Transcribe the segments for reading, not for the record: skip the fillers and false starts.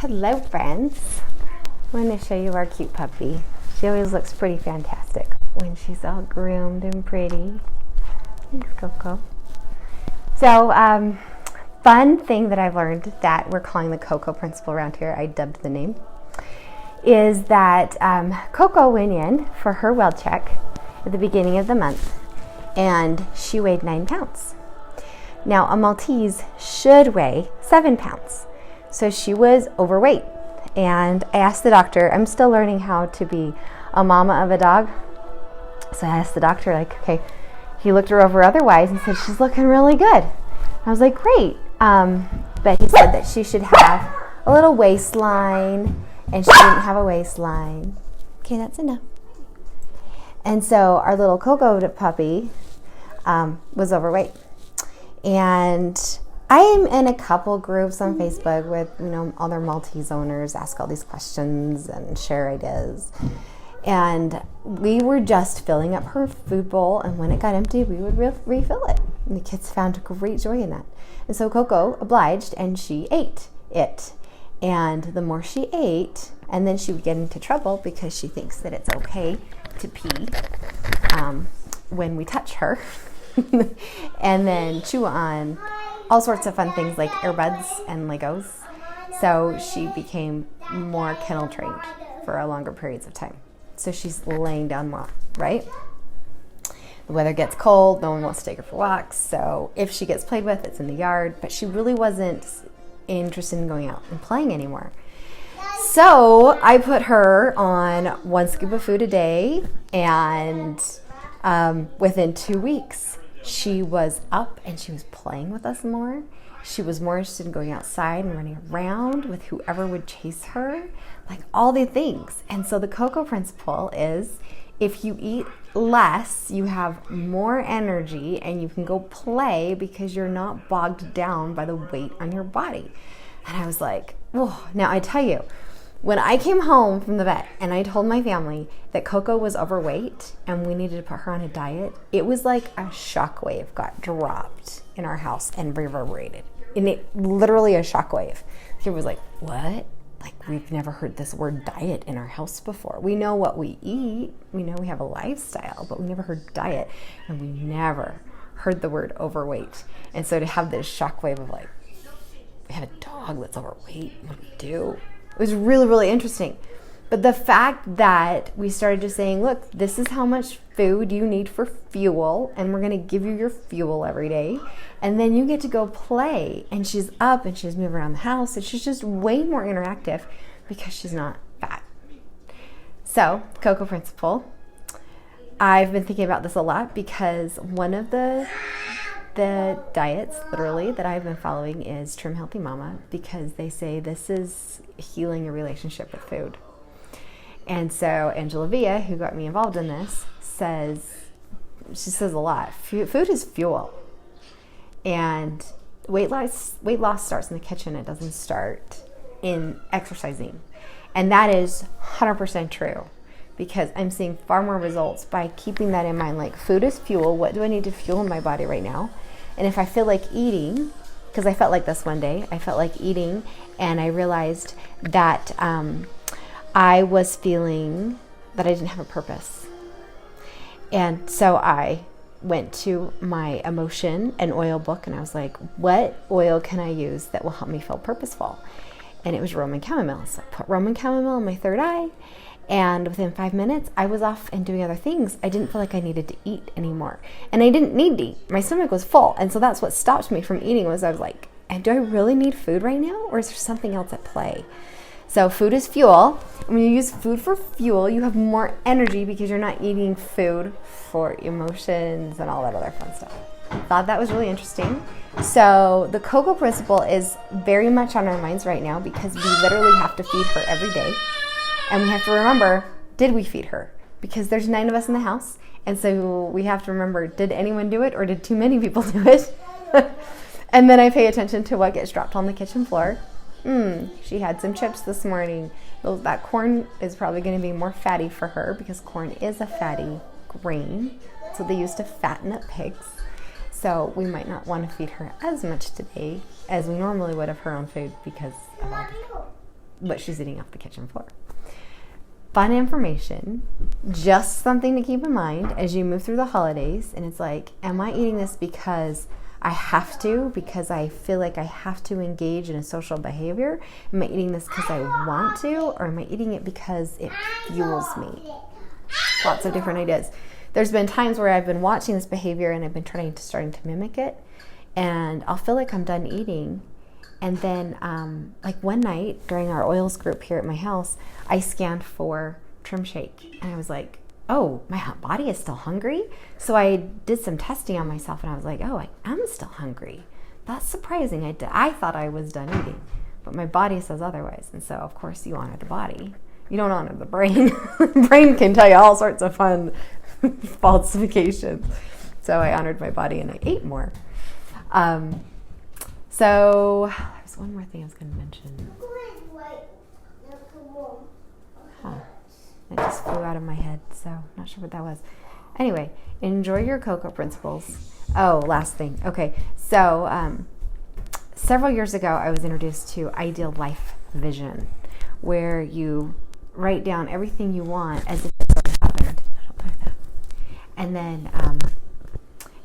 Hello friends, I'm going to show you our cute puppy. She always looks pretty fantastic when she's all groomed and pretty. Thanks, Coco. So, fun thing that I've learned that we're calling the Coco Principle around here, I dubbed the name, is that Coco went in for her well check at the beginning of the month and she weighed 9 pounds. Now, a Maltese should weigh 7 pounds. So she was overweight, and I asked the doctor, I'm still learning how to be a mama of a dog. So I asked the doctor, okay, he looked her over otherwise and said, she's looking really good. I was like, great. But he said that she should have a little waistline, and she didn't have a waistline. Okay, that's enough. And so our little Coco puppy was overweight. And I am in a couple groups on Facebook with, other Maltese owners, ask all these questions and share ideas. And we were just filling up her food bowl, and when it got empty, we would refill it. And the kids found great joy in that. And so Coco obliged, and she ate it. And the more she ate, and then she would get into trouble because she thinks that it's okay to pee when we touch her. And then chew on all sorts of fun things like earbuds and Legos. So she became more kennel trained for longer periods of time. So she's laying down more, right? The weather gets cold, no one wants to take her for walks. So if she gets played with, it's in the yard. But she really wasn't interested in going out and playing anymore. So I put her on 1 scoop of food a day, and within 2 weeks, she was up and she was playing with us more. She was more interested in going outside and running around with whoever would chase her, like all the things. And so the Coco Principle is, if you eat less, you have more energy and you can go play because you're not bogged down by the weight on your body. And I was like, oh, now I tell you, when I came home from the vet and I told my family that Coco was overweight and we needed to put her on a diet, it was like a shockwave got dropped in our house and reverberated. And it literally a shockwave. He was like, what? Like, we've never heard this word diet in our house before. We know what we eat. We know we have a lifestyle, but we never heard diet. And we never heard the word overweight. And so to have this shockwave of like, we have a dog that's overweight, what do we do? It was really, really interesting. But the fact that we started just saying, look, this is how much food you need for fuel, and we're going to give you your fuel every day. And then you get to go play. And she's up and she's moving around the house, and she's just way more interactive because she's not fat. So, Coco Principle. I've been thinking about this a lot because one of the diets, literally, that I've been following is Trim Healthy Mama, because they say this is healing a relationship with food. And so Angela Villa, who got me involved in this, she says a lot. Food is fuel. And weight loss starts in the kitchen. It doesn't start in exercising. And that is 100% true, because I'm seeing far more results by keeping that in mind. Like, food is fuel. What do I need to fuel in my body right now? And if I feel like eating, because I felt like this one day, I felt like eating, and I realized that I was feeling that I didn't have a purpose. And so I went to my emotion and oil book, and I was like, what oil can I use that will help me feel purposeful? And it was Roman chamomile. So I put Roman chamomile in my third eye, and within 5 minutes, I was off and doing other things. I didn't feel like I needed to eat anymore. And I didn't need to eat. My stomach was full. And so that's what stopped me from eating, was I was like, do I really need food right now? Or is there something else at play? So food is fuel. When you use food for fuel, you have more energy because you're not eating food for emotions and all that other fun stuff. I thought that was really interesting. So the Coco Principle is very much on our minds right now because we literally have to feed her every day. And we have to remember, did we feed her? Because there's 9 of us in the house. And so we have to remember, did anyone do it, or did too many people do it? And then I pay attention to what gets dropped on the kitchen floor. She had some chips this morning. That corn is probably going to be more fatty for her because corn is a fatty grain. So they used to fatten up pigs. So we might not want to feed her as much today as we normally would of her own food because of all the what she's eating off the kitchen floor. Fun information, just something to keep in mind as you move through the holidays. And it's like, am I eating this because I have to, because I feel like I have to engage in a social behavior? Am I eating this because I want to, or am I eating it because it fuels me? Lots of different ideas. There's been times where I've been watching this behavior and I've been starting to mimic it, and I'll feel like I'm done eating. And then, like one night during our oils group here at my house, I scanned for trim shake, and I was like, oh, my body is still hungry. So I did some testing on myself, and I was like, oh, I am still hungry. That's surprising. I thought I was done eating, but my body says otherwise. And so, of course, you honor the body. You don't honor the brain. The brain can tell you all sorts of fun falsifications. So I honored my body and I ate more. So there's one more thing I was going to mention. Huh. It just flew out of my head, so I'm not sure what that was. Anyway, enjoy your Coco Principles. Oh, last thing. Okay, so several years ago, I was introduced to Ideal Life Vision, where you write down everything you want as if it's already happened. I don't like that.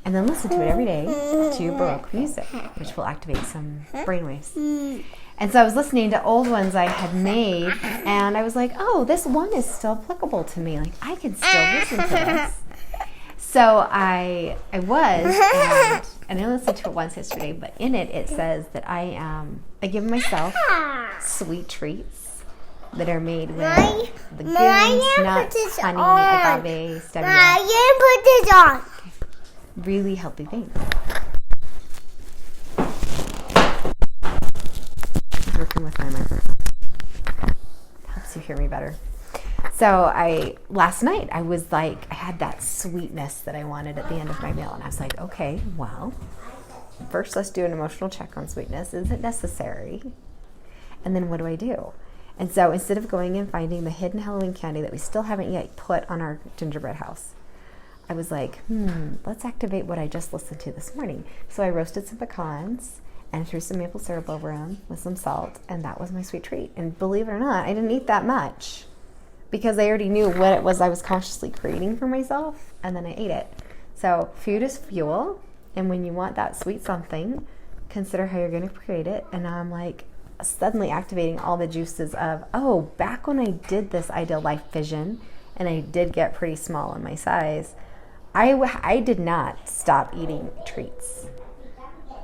And then listen to it every day to Baroque music, which will activate some brainwaves. And so I was listening to old ones I had made, and I was like, oh, this one is still applicable to me. Like, I can still listen to this. So I was, and I listened to it once yesterday, but in it says that I give myself sweet treats that are made with legumes, nuts, honey, agave, stevia. I put this on. Really healthy things. I'm working with my microphone. Helps you hear me better. So last night I was like, I had that sweetness that I wanted at the end of my meal, and I was like, okay, well, first let's do an emotional check on sweetness. Is it necessary? And then what do I do? And so instead of going and finding the hidden Halloween candy that we still haven't yet put on our gingerbread house, I was like, let's activate what I just listened to this morning. So I roasted some pecans and threw some maple syrup over them with some salt, and that was my sweet treat. And believe it or not, I didn't eat that much because I already knew what it was I was consciously creating for myself, and then I ate it. So food is fuel, and when you want that sweet something, consider how you're going to create it. And now I'm like suddenly activating all the juices of, oh, back when I did this Ideal Life Vision, and I did get pretty small in my size, I did not stop eating treats.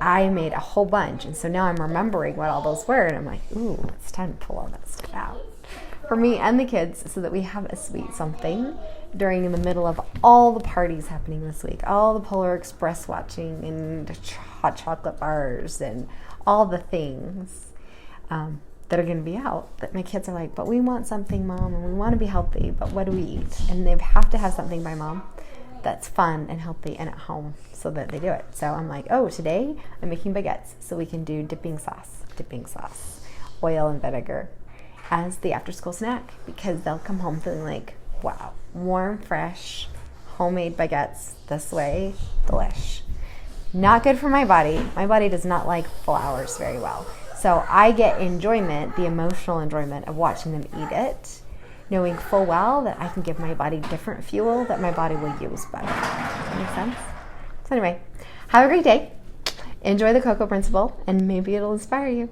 I made a whole bunch, and so now I'm remembering what all those were, and I'm like, ooh, it's time to pull all that stuff out for me and the kids so that we have a sweet something during the middle of all the parties happening this week, all the Polar Express watching and hot chocolate bars and all the things that are going to be out, that my kids are like, but we want something, Mom, and we want to be healthy, but what do we eat? And they have to have something by Mom that's fun and healthy and at home so that they do it. So I'm like, oh, today I'm making baguettes so we can do dipping sauce, oil and vinegar as the after school snack, because they'll come home feeling like, wow, warm, fresh, homemade baguettes this way, delish. Not good for my body. My body does not like flours very well. So I get enjoyment, the emotional enjoyment of watching them eat it, knowing full well that I can give my body different fuel that my body will use better. Does that make sense? So anyway, have a great day. Enjoy the Coco Principle, and maybe it'll inspire you.